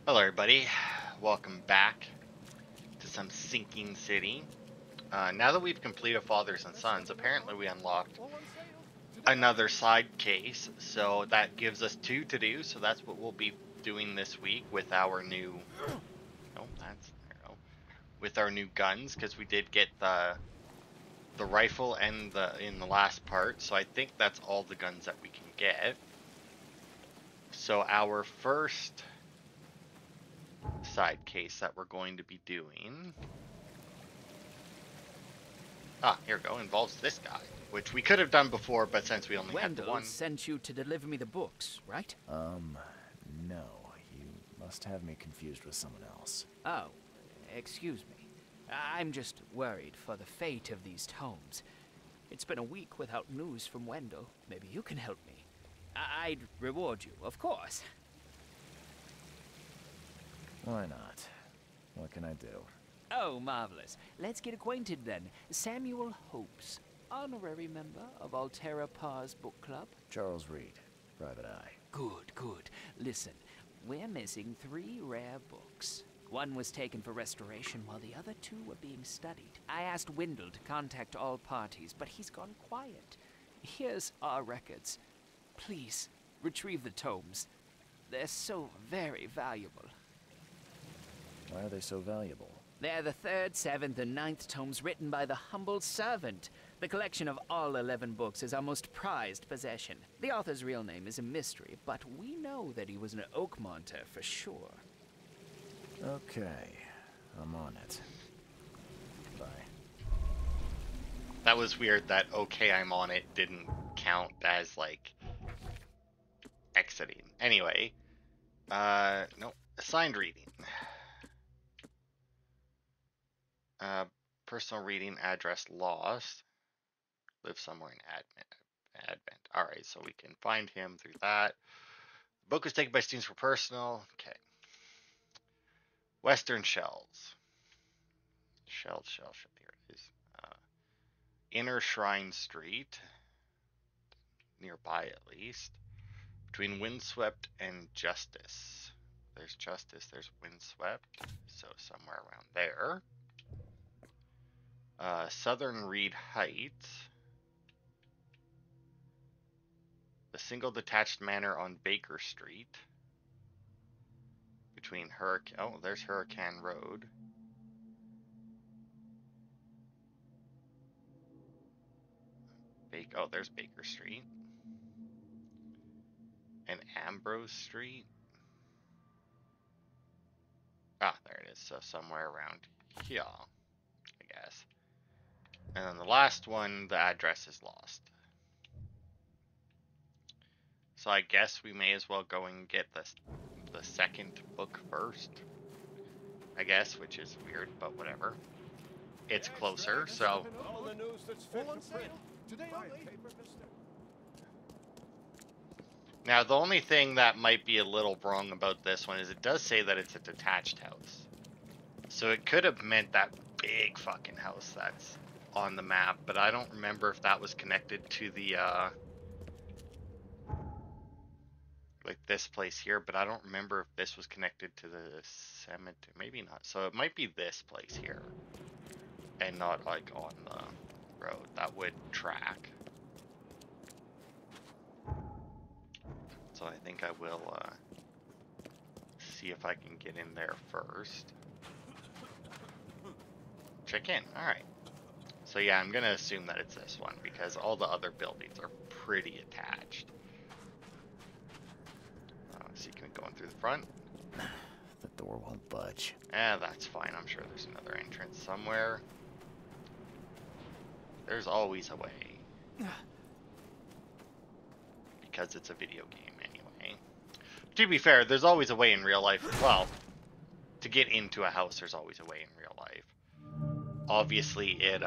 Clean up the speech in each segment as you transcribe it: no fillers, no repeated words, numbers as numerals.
Hello everybody, welcome back to some sinking city. Now that we've completed Fathers and Sons, apparently we unlocked another side case, so that gives us two to do, so that's what we'll be doing this week with our new, oh, with our new guns, because we did get the rifle and in the last part, so I think that's all the guns that we can get. So our first side case that we're going to be doing, here we go, involves this guy, which we could have done before, but since we only had the Wendell one. sent you to deliver me the books, right? No. You must have me confused with someone else. Oh, excuse me. I'm just worried for the fate of these tomes. It's been a week without news from Wendell. Maybe you can help me. I'd reward you, of course. Why not? What can I do? Oh, marvelous. Let's get acquainted then. Samuel Hopes, honorary member of Altera Par's book club. Charles Reed, Private Eye. Good, good. Listen, we're missing 3 rare books. One was taken for restoration while the other 2 were being studied. I asked Wendell to contact all parties, but he's gone quiet. Here's our records. Please, retrieve the tomes. They're so very valuable. Why are they so valuable? They're the 3rd, 7th, and 9th tomes written by the humble servant. The collection of all 11 books is our most prized possession. The author's real name is a mystery, but we know that he was an Oakmonter for sure. Okay, I'm on it. Bye. That was weird that okay, I'm on it didn't count as, like, exiting. Anyway, no, assigned reading. Personal reading address lost. Live somewhere in Advent. Alright, so we can find him through that. The book was taken by students for personal. Okay. Western Shells. Shell. Here it is. Inner Shrine Street. Nearby, at least. Between Windswept and Justice. There's Justice, there's Windswept. So somewhere around there. Southern Reed Heights. The single detached manor on Baker Street. Between Hurricane... Oh, there's Hurricane Road. Oh, there's Baker Street. And Ambrose Street. Ah, there it is. So somewhere around here, I guess. And then the last one, the address is lost. So I guess we may as well go and get the second book first. I guess, which is weird, but whatever. It's closer, so... Now, the only thing that might be a little wrong about this one is it does say that it's a detached house. So it could have meant that big fucking house that's on the map, but I don't remember if that was connected to the, like this place here, but I don't remember if this was connected to the cemetery. Maybe not. So it might be this place here, and not like on the road. That would track. So I think I will see if I can get in there first. Check in. Alright. So yeah, I'm going to assume that it's this one because all the other buildings are pretty attached. So you can go in through the front. The door won't budge. That's fine. I'm sure there's another entrance somewhere. There's always a way. Because it's a video game anyway. To be fair, there's always a way in real life as well. To get into a house, there's always a way in real life. Obviously, it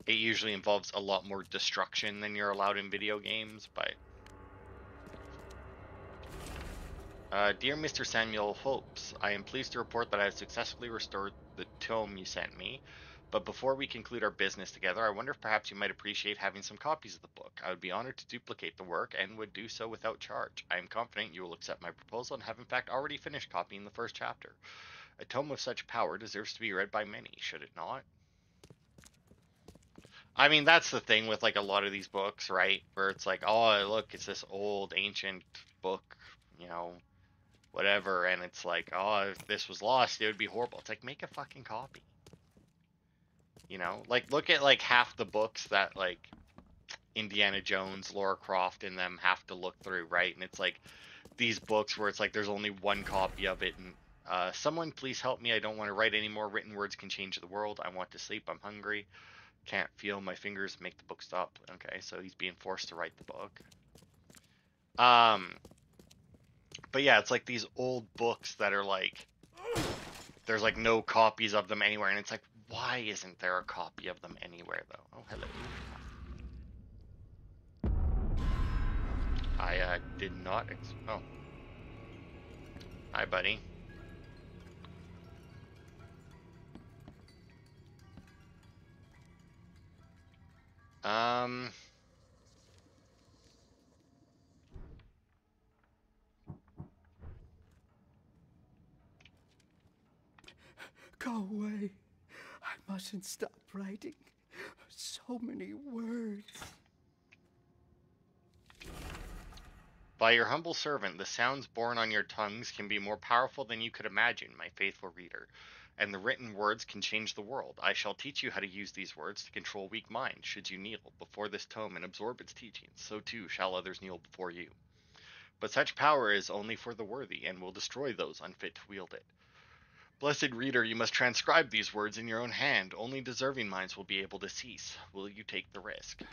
usually involves a lot more destruction than you're allowed in video games, but... Dear Mr. Samuel Hopes, I am pleased to report that I have successfully restored the tome you sent me. But before we conclude our business together, I wonder if perhaps you might appreciate having some copies of the book. I would be honored to duplicate the work and would do so without charge. I am confident you will accept my proposal and have in fact already finished copying the first chapter. A tome of such power deserves to be read by many, should it not? I mean, that's the thing with like a lot of these books, right? Where it's like, oh, look, it's this old ancient book, you know, whatever, and it's like, oh, if this was lost, it would be horrible. It's like, make a fucking copy. You know, like look at like half the books that like Indiana Jones, Lara Croft, and them have to look through, right? And it's like these books where it's like there's only one copy of it, and someone please help me. I don't want to write anymore. Written words can change the world. I want to sleep. I'm hungry. Can't feel my fingers make the book stop. Okay, so he's being forced to write the book. But yeah, it's like these old books that are like, there's like no copies of them anywhere, and it's like, why isn't there a copy of them anywhere though? Oh, hello. I did not. Oh, hi, buddy. Go away. I mustn't stop writing. So many words. By your humble servant, the sounds born on your tongues can be more powerful than you could imagine, my faithful reader. And the written words can change the world. I shall teach you how to use these words to control weak minds. Should you kneel before this tome and absorb its teachings, so too shall others kneel before you. But such power is only for the worthy, and will destroy those unfit to wield it. Blessed reader, you must transcribe these words in your own hand. Only deserving minds will be able to cease. Will you take the risk?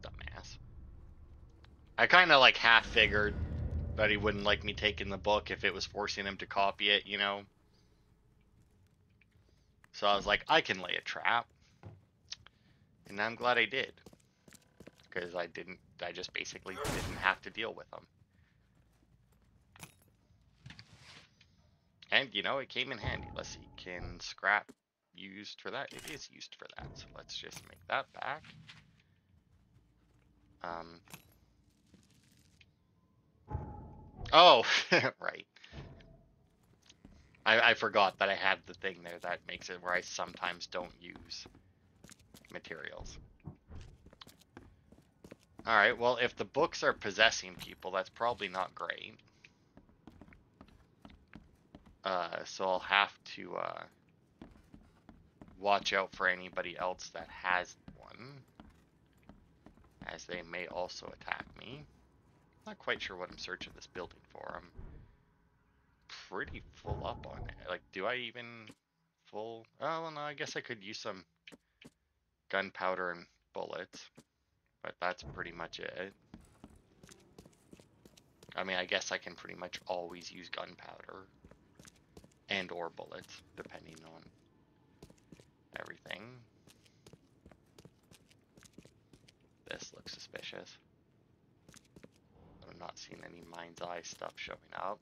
Dumbass. I kind of like half figured that he wouldn't like me taking the book if it was forcing him to copy it, you know? So I was like, I can lay a trap. And I'm glad I did. Because I just basically didn't have to deal with him. And, you know, it came in handy. Let's see, can scrap used for that? It is used for that, so let's just make that back. Oh, right. I forgot that I had the thing there that makes it where I sometimes don't use materials. Alright, well, if the books are possessing people, that's probably not great. So I'll have to watch out for anybody else that has one, as they may also attack me. Not quite sure what I'm searching this building for. I'm pretty full up on it. Like, do I even full? Oh, well, no, I guess I could use some gunpowder and bullets, but that's pretty much it. I mean, I guess I can pretty much always use gunpowder and or bullets, depending on everything. This looks suspicious. I'm not seeing any mind's eye stuff showing up,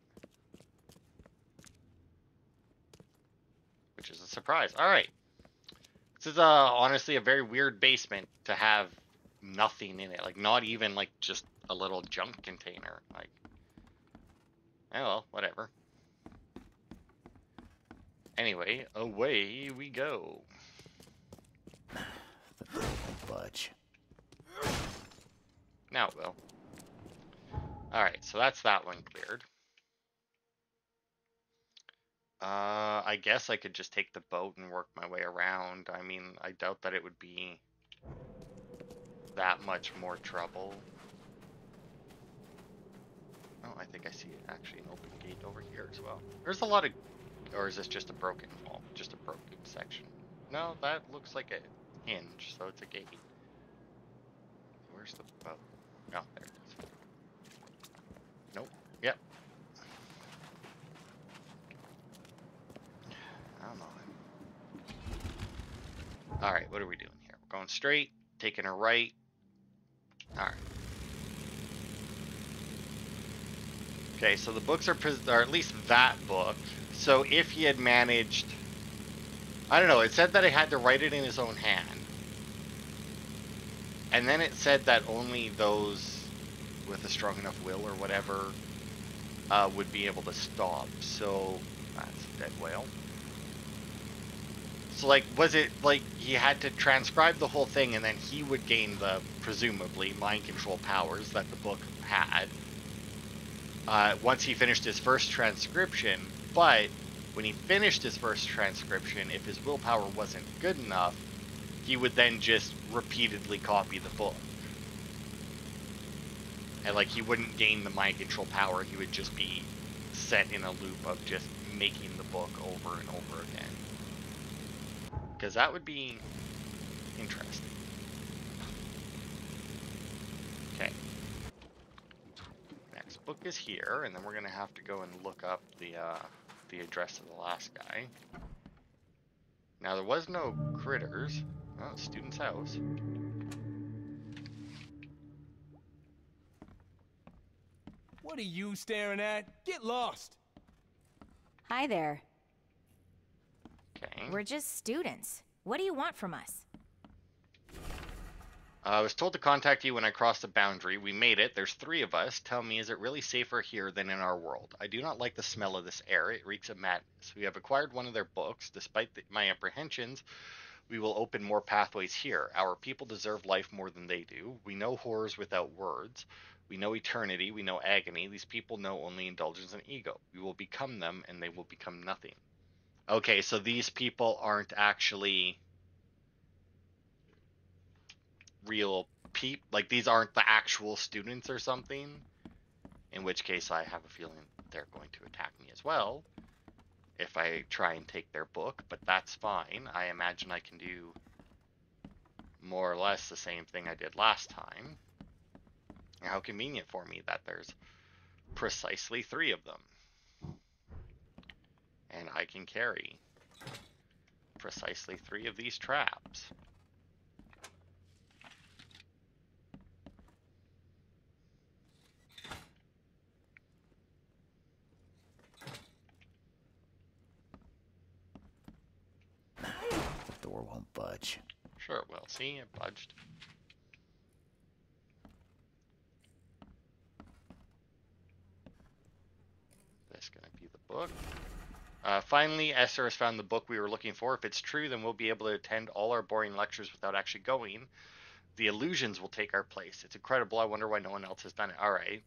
which is a surprise. All right, this is honestly a very weird basement to have nothing in it, like not even like just a little junk container. Like, oh well, whatever. Anyway, away we go. The door won't budge. Now it will. Alright, so that's that one cleared. I guess I could just take the boat and work my way around. I mean, I doubt that it would be that much more trouble. Oh, I think I see actually an open gate over here as well. There's a lot of... Or is this just a broken wall? Just a broken section? No, that looks like a hinge, so it's a gate. Where's the boat? Oh, there it is. Nope. Yep. Come on. Alright, what are we doing here? We're going straight, taking a right. Alright. Okay, so the books are, or at least that book. So if he had managed, I don't know, it said that he had to write it in his own hand. And then it said that only those with a strong enough will or whatever would be able to stop. So that's a dead whale. So like, was it like he had to transcribe the whole thing and then he would gain the, presumably, mind control powers that the book had once he finished his first transcription, but when he finished his first transcription, if his willpower wasn't good enough, he would then just repeatedly copy the book. And like, he wouldn't gain the mind control power, he would just be set in a loop of just making the book over and over again. Because that would be interesting. Okay. Next book is here, and then we're gonna have to go and look up the address of the last guy. Now there was no critters. Oh, student's house. What are you staring at? Get lost! Hi there. Okay. We're just students. What do you want from us? I was told to contact you when I crossed the boundary. We made it. There's 3 of us. Tell me, is it really safer here than in our world? I do not like the smell of this air. It reeks of madness. We have acquired one of their books. Despite my apprehensions, we will open more pathways here. Our people deserve life more than they do. We know horrors without words. We know eternity. We know agony. These people know only indulgence and ego. We will become them, and they will become nothing. Okay, so these people aren't actually real like these aren't the actual students or something, in which case I have a feeling they're going to attack me as well if I try and take their book, but that's fine. I imagine I can do more or less the same thing I did last time. And how convenient for me that there's precisely 3 of them, and I can carry precisely 3 of these traps. The door won't budge. Sure it will. See, it budged. That's gonna be the book. Finally, Esther has found the book we were looking for. If it's true, then we'll be able to attend all our boring lectures without actually going. The illusions will take our place. It's incredible. I wonder why no one else has done it. Alright.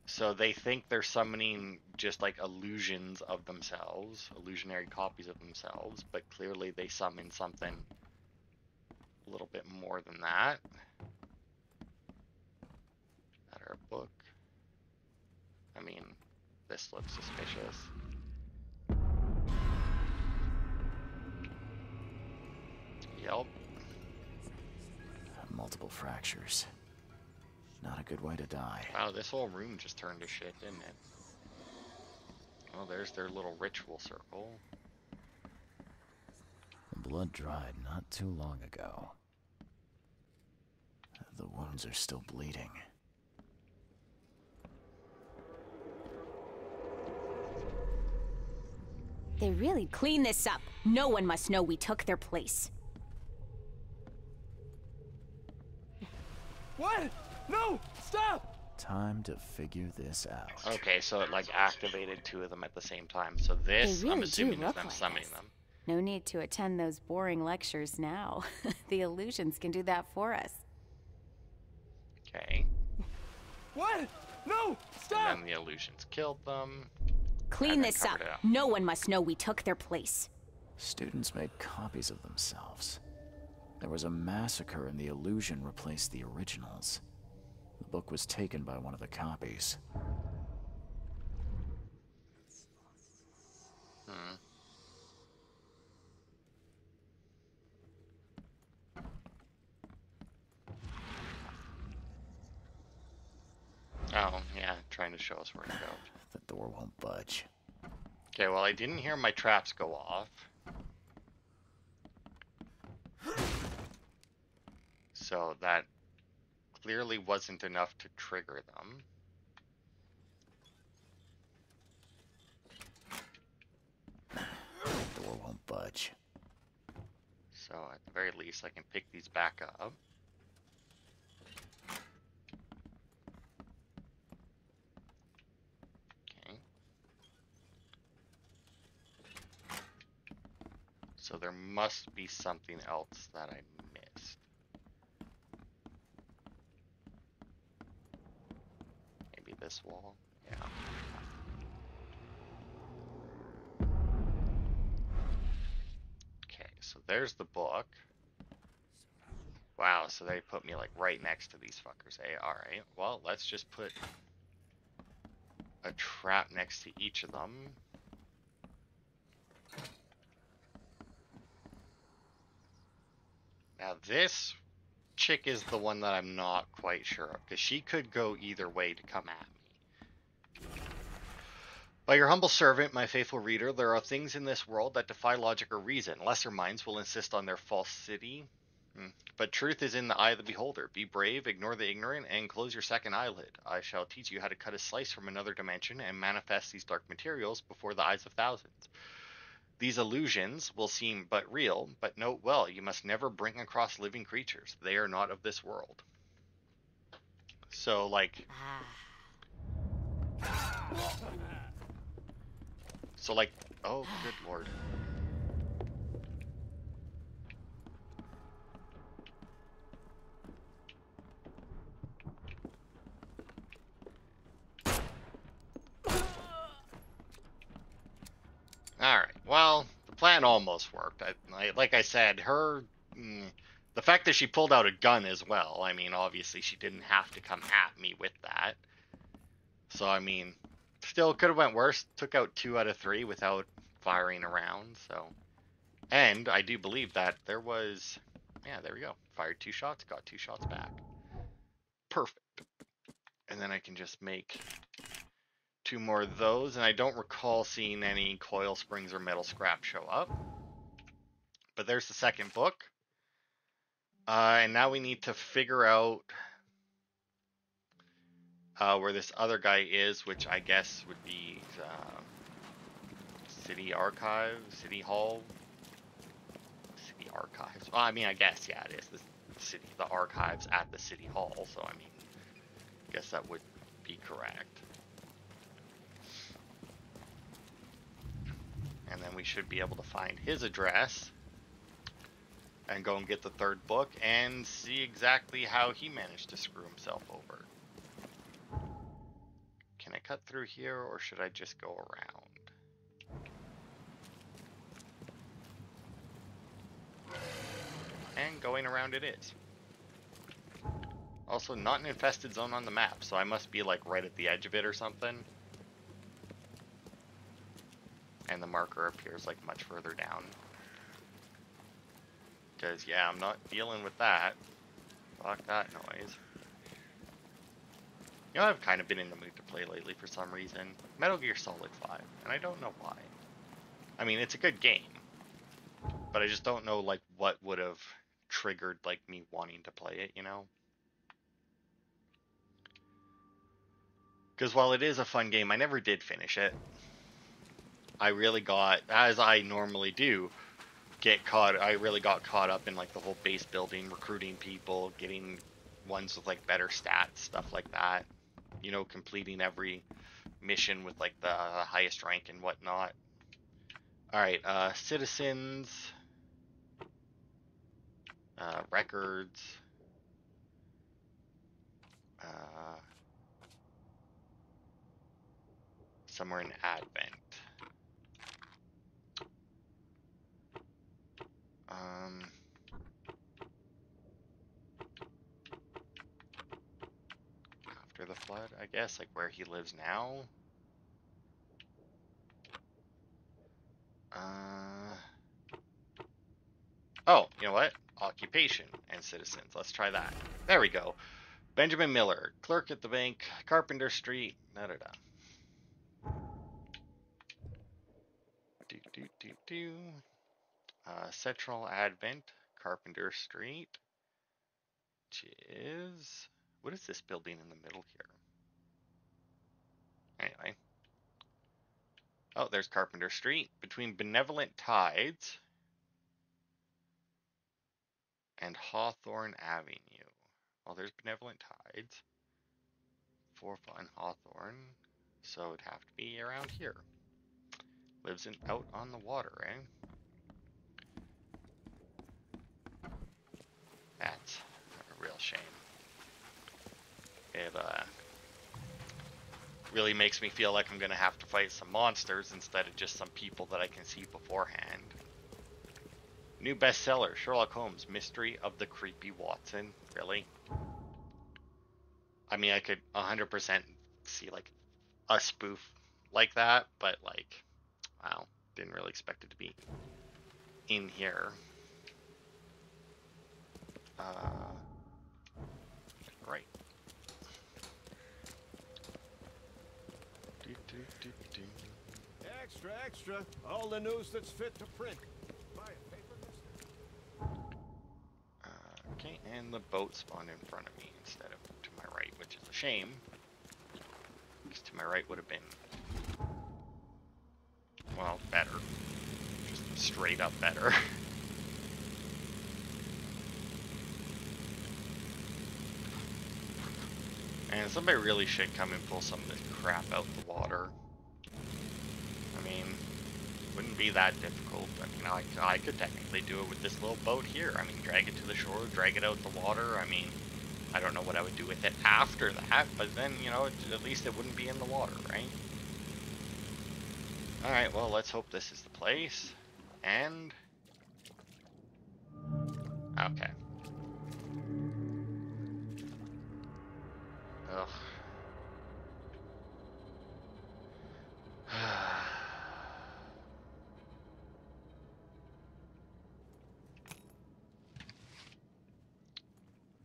So they think they're summoning just like illusions of themselves, illusionary copies of themselves, but clearly they summon something a little bit more than that. That our book. I mean, this looks suspicious. Yep. Multiple fractures. Not a good way to die. Wow, this whole room just turned to shit, didn't it? Oh, there's their little ritual circle. The blood dried not too long ago. The wounds are still bleeding. They really clean this up. No one must know we took their place. What? No! Stop! Time to figure this out. Okay, so it like activated 2 of them at the same time. So this, They really I'm assuming, do is look them like summoning this. them. No need to attend those boring lectures now. The illusions can do that for us. Okay. What? No! Stop! And then the illusions killed them. Clean And then this up. covered it up. No one must know we took their place. Students made copies of themselves. There was a massacre and the illusion replaced the originals. The book was taken by one of the copies. Oh, yeah, trying to show us where to go. The door won't budge. Okay, well, I didn't hear my traps go off. So that clearly wasn't enough to trigger them. door won't budge. So at the very least, I can pick these back up. Okay. So there must be something else that I missed. Maybe this wall? Yeah. Okay, so there's the book. Wow, so they put me like right next to these fuckers, eh? Alright, well, let's just put a trap next to each of them. Now this chick is the one that I'm not quite sure of, because she could go either way to come at me. By your humble servant, my faithful reader, there are things in this world that defy logic or reason. Lesser minds will insist on their falsity. But truth is in the eye of the beholder. Be brave, ignore the ignorant, and close your second eyelid. I shall teach you how to cut a slice from another dimension and manifest these dark materials before the eyes of thousands. These illusions will seem but real, but note well, you must never bring across living creatures. They are not of this world. So, like... So, like... Oh, good lord. Alright, well, the plan almost worked. Like I said, the fact that she pulled out a gun as well, I mean, obviously she didn't have to come at me with that. So, I mean, still could have went worse. Took out 2 out of 3 without firing around, so. And I do believe that there was, yeah, there we go. Fired 2 shots, got 2 shots back. Perfect. And then I can just make 2 more of those, and I don't recall seeing any coil springs or metal scrap show up. But there's the second book. And now we need to figure out where this other guy is, which I guess would be City Archive, City Hall, City Archives. Well, I mean, I guess, yeah, it is the archives at the City Hall, so I mean, I guess that would be correct. And then we should be able to find his address and go and get the third book and see exactly how he managed to screw himself over. Can I cut through here, or should I just go around? And going around it is. Also, not an infested zone on the map, so I must be like right at the edge of it or something. And the marker appears like much further down. Because, yeah, I'm not dealing with that. Fuck that noise. You know, I've kind of been in the mood to play lately for some reason. Metal Gear Solid 5, and I don't know why. I mean, it's a good game. But I just don't know, like, what would have triggered, like, me wanting to play it, you know? Because while it is a fun game, I never did finish it. I really got, as I normally do, I really got caught up in, like, the whole base building, recruiting people, getting ones with, like, better stats, stuff like that. You know, completing every mission with, like, the highest rank and whatnot. Alright, citizens, records, somewhere in Advent. After the flood, I guess, like where he lives now. Oh, you know what? Occupation and citizens. Let's try that. There we go. Benjamin Miller, clerk at the bank, Carpenter Street, da-da-da. Do-do-do-do. Central Advent, Carpenter Street, which is... What is this building in the middle here? Anyway. Oh, there's Carpenter Street. Between Benevolent Tides and Hawthorne Avenue. Well, there's Benevolent Tides. 4 Fun Hawthorne. So it'd have to be around here. Lives out on the water, eh? That's a real shame. It really makes me feel like I'm gonna have to fight some monsters instead of just some people that I can see beforehand. New bestseller, Sherlock Holmes, Mystery of the Creepy Watson. Really? I mean, I could 100% see like a spoof like that, but like, wow, didn't really expect it to be in here. Right. Extra, extra. All the news that's fit to print. Buy a paper, mister? Okay, and the boat spawned in front of me instead of to my right, which is a shame. Because to my right would have been, well, better. Just straight up better. And somebody really should come and pull some of this crap out the water. I mean, wouldn't be that difficult. I mean, I could technically do it with this little boat here. I mean, drag it to the shore, drag it out the water. I mean, I don't know what I would do with it after that, but then, you know, at least it wouldn't be in the water, right? Alright, well, let's hope this is the place. And... okay. Ugh.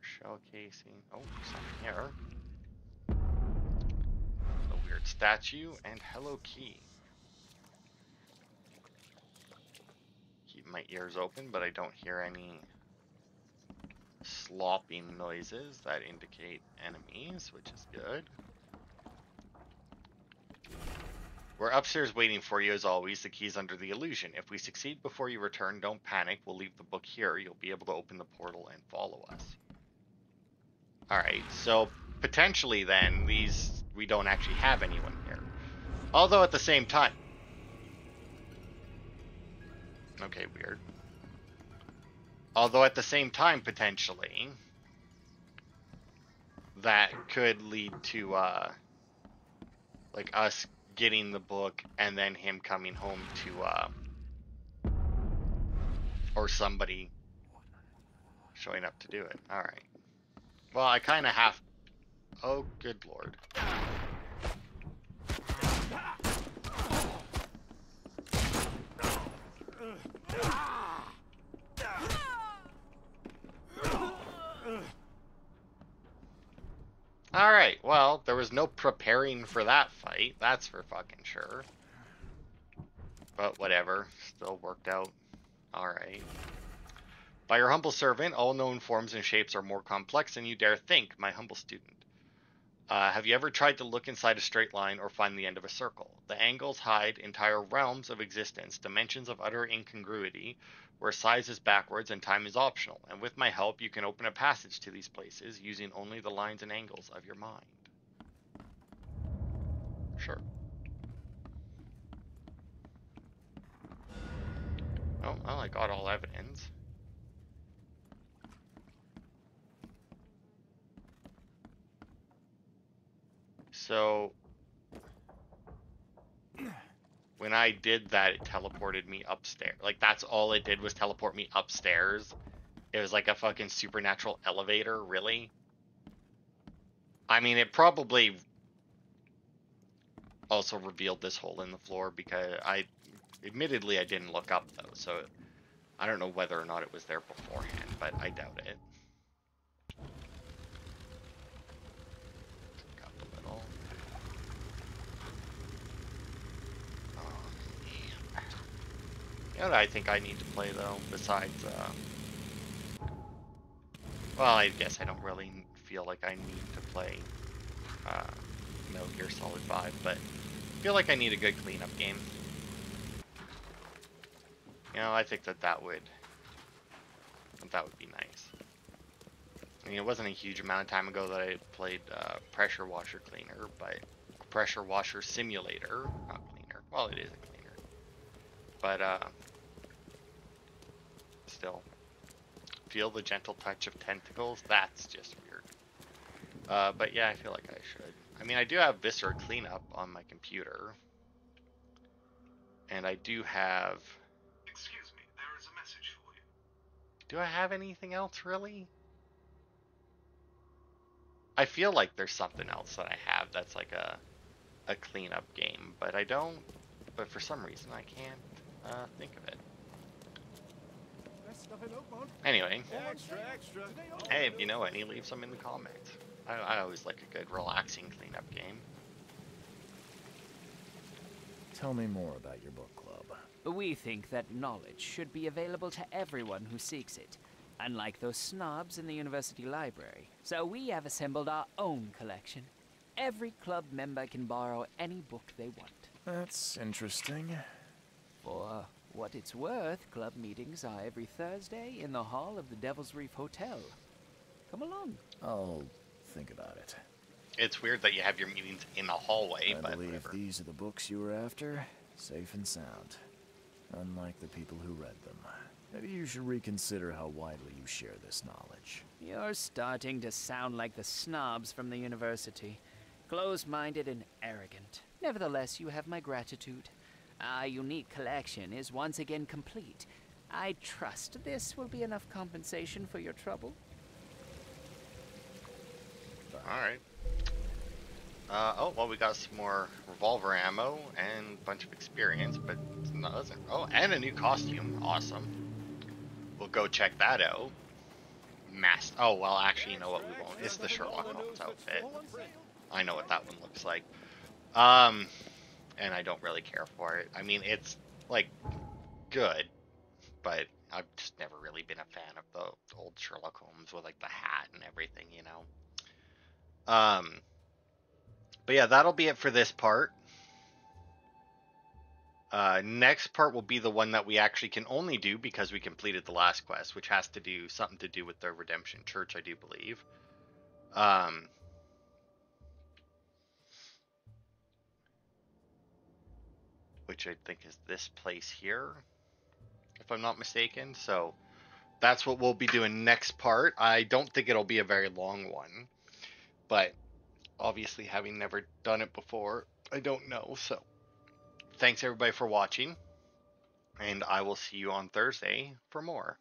Shell casing. Oh, something here. A weird statue and hello key. Keep my ears open, but I don't hear any slopping noises that indicate enemies, which is good. We're upstairs waiting for you as always. The key's under the illusion. If we succeed before you return, don't panic. We'll leave the book here. You'll be able to open the portal and follow us. Alright, so potentially then, we don't actually have anyone here. Although at the same time... okay, weird. Although at the same time, potentially, that could lead to, like, us getting the book and then him coming home to, or somebody showing up to do it. Alright. Well, I kind of have... oh, good lord. Alright, well, there was no preparing for that fight, that's for fucking sure. But whatever, still worked out alright. By your humble servant, all known forms and shapes are more complex than you dare think, my humble student. Have you ever tried to look inside a straight line or find the end of a circle? The angles hide entire realms of existence, dimensions of utter incongruity, where size is backwards and time is optional, and with my help you can open a passage to these places using only the lines and angles of your mind. Sure. Oh, well, I got all evidence. So, when I did that, it teleported me upstairs. Like, that's all it did was teleport me upstairs. It was like a fucking supernatural elevator, really? I mean, it probably also revealed this hole in the floor because admittedly, I didn't look up, though, so I don't know whether or not it was there beforehand, but I doubt it. Up a little. You know what I think I need to play, though, besides, well, I guess I don't really feel like I need to play, Metal Gear Solid 5, but I feel like I need a good cleanup game. I think that would be nice. I mean, it wasn't a huge amount of time ago that I played Pressure Washer Cleaner, but Pressure Washer Simulator, not cleaner. Well, it is a cleaner, but still, feel the gentle touch of tentacles. That's just weird. But yeah, I feel like I should. I mean, I do have Viscera Cleanup on my computer, and I do have. Excuse me, there is a message for you. Do I have anything else really? I feel like there's something else that I have that's like a cleanup game, but I don't. But for some reason, I can't think of it. Anyway, Extra, extra. hey, if you know any, leave some in the comments. I always like a good relaxing cleanup game. Tell me more about your book club. We think that knowledge should be available to everyone who seeks it, unlike those snobs in the university library. So we have assembled our own collection. Every club member can borrow any book they want. That's interesting. For what it's worth, club meetings are every Thursday in the hall of the Devil's Reef Hotel. Come along. I'll think about it. It's weird that you have your meetings in the hallway, I but believe whatever. these are the books you were after. Safe and sound. Unlike the people who read them. Maybe you should reconsider how widely you share this knowledge. You're starting to sound like the snobs from the university. Close-minded and arrogant. Nevertheless, you have my gratitude. Our unique collection is once again complete. I trust this will be enough compensation for your trouble. Alright. Oh, well, we got some more revolver ammo and a bunch of experience, but nothing. Oh, and a new costume. Awesome. We'll go check that out. Oh, well, actually, you know what? We won't. It's the Sherlock Holmes outfit. I know what that one looks like. And I don't really care for it. I mean, it's, like, good, but I've just never really been a fan of the old Sherlock Holmes with, like, the hat and everything, you know? But yeah, that'll be it for this part. Next part will be the one that we actually can only do because we completed the last quest, which has to do something to do with the Redemption Church, I do believe. Which I think is this place here, if I'm not mistaken. So that's what we'll be doing next part. I don't think it'll be a very long one, but obviously having never done it before, I don't know. So thanks everybody for watching, and I will see you on Thursday for more.